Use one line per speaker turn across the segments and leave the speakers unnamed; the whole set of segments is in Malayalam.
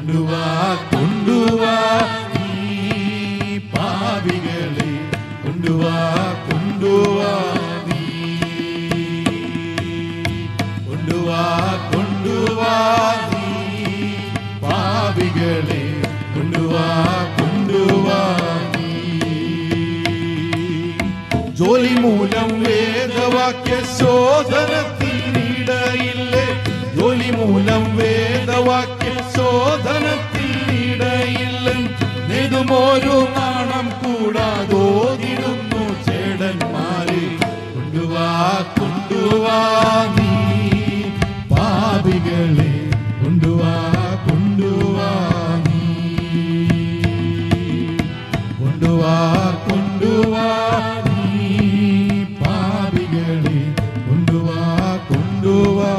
കൊണ്ടുവാ കൊണ്ടുവാ നീ പാപികളെ കൊണ്ടുവാ കൊണ്ടുവാ നീ കൊണ്ടുവാ കൊണ്ടുവാ നീ പാപികളെ കൊണ്ടുവാ കൊണ്ടുവാ നീ ജോലി മൂലം വേദവാക്യ ശോധനത്തിനിടയില്ലേ ജോലി മൂലം വേദവാക്യ ശോധനത്തിനിടയില്ല നെടുമോരു നാണം കൂടാതോതിടുന്നു ചേടന്മാരെ കൊണ്ടുവാ കൊണ്ടുവാ നീ പാപികളെ കൊണ്ടുവാ കൊണ്ടുവാ നീ കൊണ്ടുവാ കൊണ്ടുവാ നീ പാപികളെ കൊണ്ടുവാ കൊണ്ടുവാ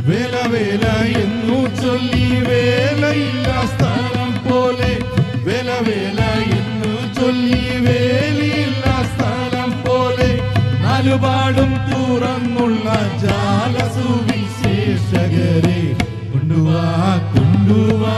വേല വേല എന്നു ചൊല്ലി വേലയില്ല സ്ഥലം പോലെ വേല വേല എന്നു ചൊല്ലി വേലിയില്ല സ്ഥലം പോലെ നാലുപാടും തുറന്നുള്ള ജാലസുവിശേഷകരെ കൊണ്ടുവാ കൊണ്ടുവാ